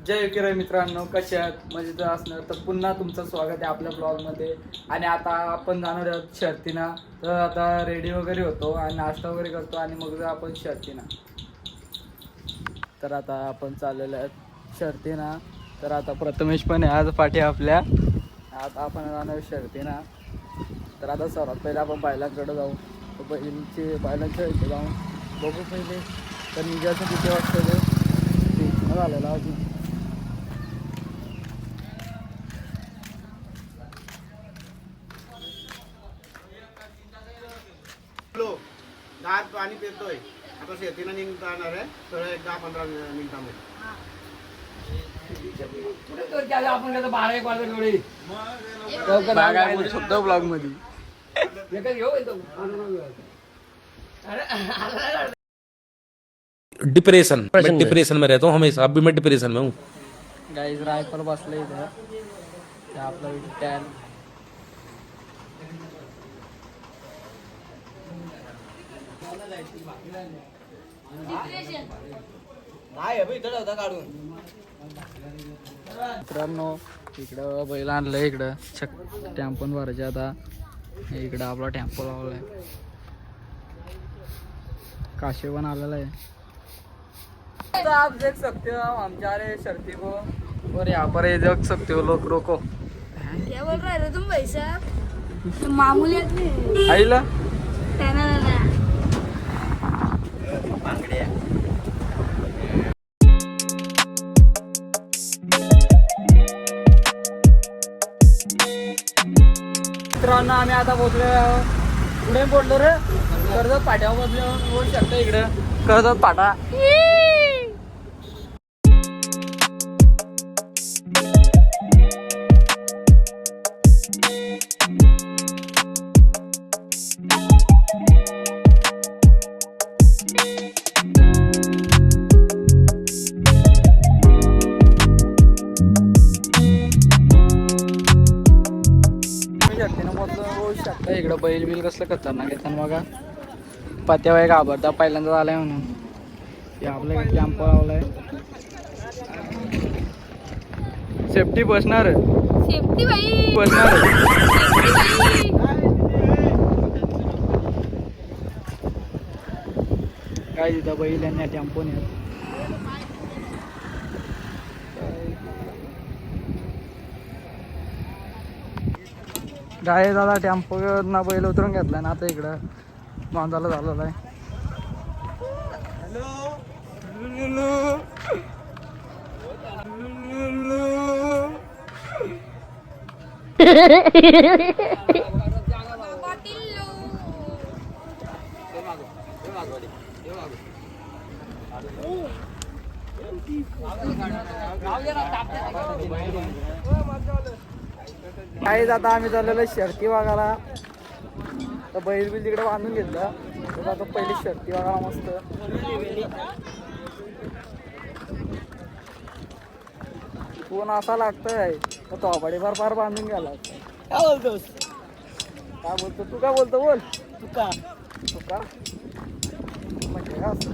जय विक्राय मित्रांनो, कसे आहात? मजेत असणार तर पुन्हा तुमचं स्वागत आहे आपल्या ब्लॉगमध्ये. आणि आता आपण जाणार आहोत शर्तीना. तर आता रेडी वगैरे होतो आणि नाश्ता वगैरे करतो आणि मग आपण शर्तीना. तर आता आपण चाललेलो आहोत शर्तीना. तर आता प्रथमेश पण आहे आज पाठी आपल्या. आता आपण जाणार शर्तीना. तर आता सर्वात पहिले आपण बैलांकडे जाऊ. बैलांच्या इथे जाऊन बघू पहिले तर निघायचं किती वाजता ते झालेलं अजून. दात पाणी पितोय आता शेतीला निघणार आहे तर 10-15 मिनिटांमध्ये. ब्लॉग मध्ये डिप्रेशन में रहता हूँ हमेशा. अभी मैं डिप्रेशन में हूँ. गाइस रायफल बसले इथं ते आपलं टॅन. मित्रांनो इकडं बैल आणलं. इकडं टॅम्पो भरायचे आता. इकडं आपला टॅम्पो लावलाय. काशे पण आलेला आहे. आप देख सकते हो हम जा रहे शर्ती को और यहाँ पर ये देख सकते हो लोग. रोको क्या बोल रहे हो तुम भाई साहब? मामूली आदमी आईला मित्रांनो आम्ही आता पोहोचलो. पुढे बोललो रे कर्जत पाट्यावर बसलो. बोल शकतो इकडं कर्जत पाटा. इकडं बैल बिल कसलं खतरनाक येतात बघा. पात्यावर घाबरता पहिल्यांदा झालाय म्हणून. हे आपल्या कॅम्प लावलाय. सेफ्टी बसणार सेफ्टी भाई बसणार. काय तिथं बैल यांनी टेम्पोने गाय दादा टेम्पो ना बैल उतरून घेतलाय ना. आता इकडं बांधायला झालेला आहे. काही आता आम्ही चाललेलो शर्ती बघायला. तर बैल बिल तिकडे बांधून घेतलं. तर आता पहिली शर्ती बघायला मस्त. कोण असा लागतोय तर तो फार फार बांधून गेला. काय बोलतोस? काय बोलतो तू? काय बोलतो बोल. तुका तुका म्हणजे का असं?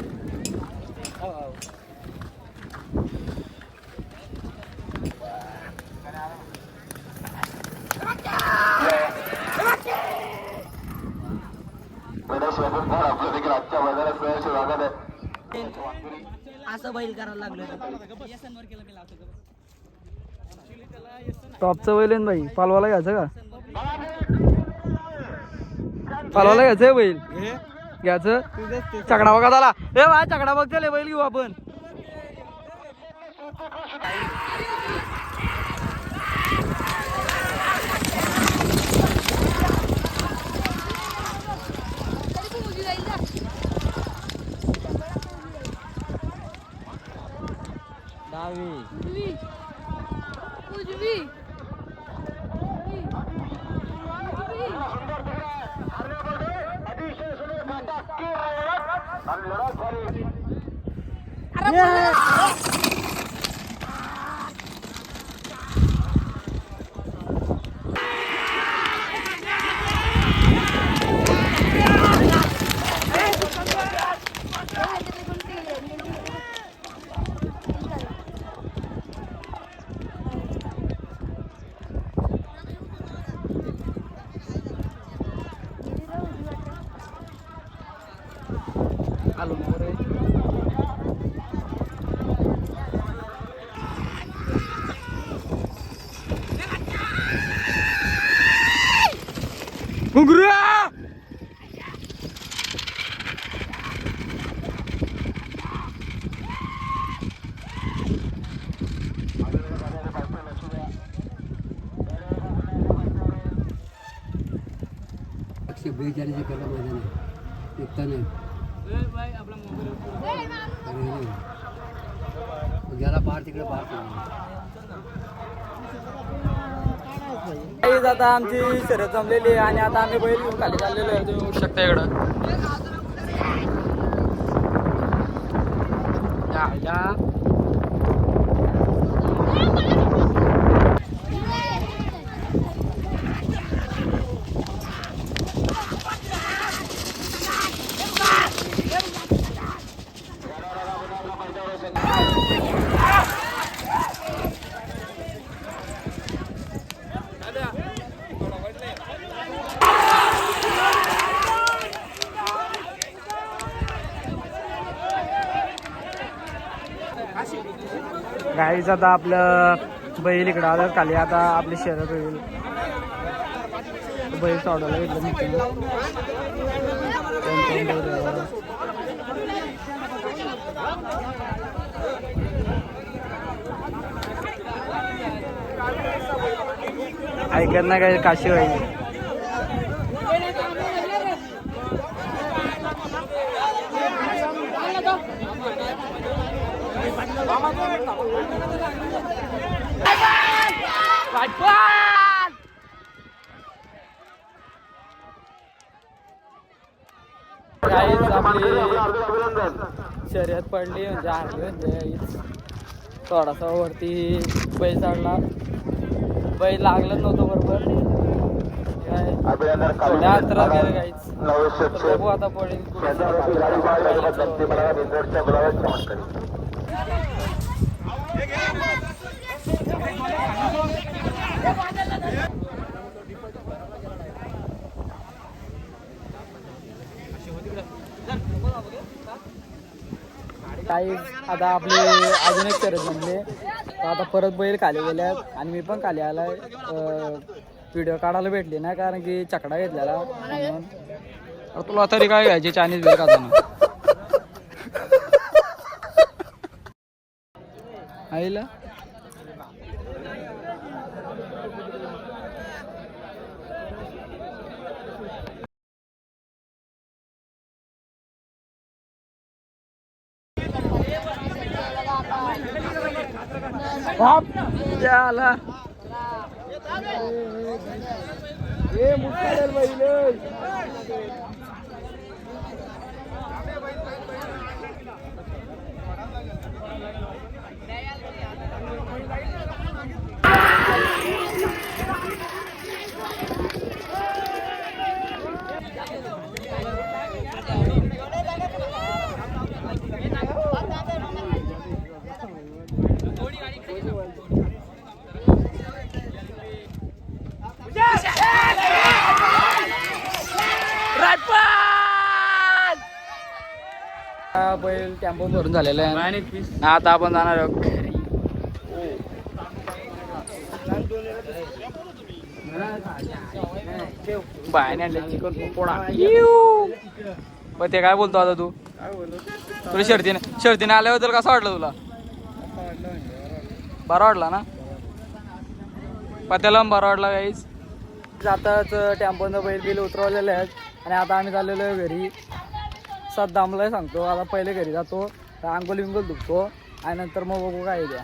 असं बैल करायला लागलं. टॉपचं बैल आहे ना भाई. पालवाला घ्यायचं का? पालवाला घ्यायचंय बैल घ्यायचं. चकडा बघा झाला. ए भाई चकडा बघ चले बैल घेऊ आपण. आलो रे. घुंगरू बेचाळीस एकरला मैदान आहे एकता नाही गेला पार तिकडे पार काहीच आता आमची शर्यत जमलेली आहे आणि आता आम्ही बैल घेऊन खाली चाललेलो आहे. तुम्ही बघू शकता इकडं या गाईच आता आपलं बैल इकडं आलं खाली. आता आपली शर्यत होईल. बैल सोडवला घेतलं ऐकत ना काय काशी होईल. काहीच आपली शर्यत पडली म्हणजे हारली म्हणजे थोडासा वरती बैल चढला. बैल लागलंच नव्हतं बरोबर. थोड्या अंतरात गेलं काहीच. बघू आता पडेल. काही आता आपले अजून एक शर्यत जमले. तर आता परत बैल खाली गेल्यात आणि मी पण खाली आलाय. व्हिडिओ काढायला भेटली ना कारण की चकडा घेतलेला म्हणून. तुला तरी काय घ्यायचे चायनीज वेळ खाताना आईला आला बैल टेम्पो भरून झालेला आहे. आता आपण जाणार आहोत घरी. बाहेर आणले चिकन पकोडा. पण ते काय बोलतो आता तू? तुला शर्तीने आल्याबद्दल कसं वाटलं तुला? बरा वाटला ना? पत्याला बरा वाटला काहीच. आताच टेम्पोनं बैल बिल उतरवलेले आहेत आणि आता आम्ही चाललेलो आहे घरी. सात दामला सांगतो आता पहिले घरी जातो. अंगोल बिंगोल दुखतो आणि नंतर मग बघू काय द्या.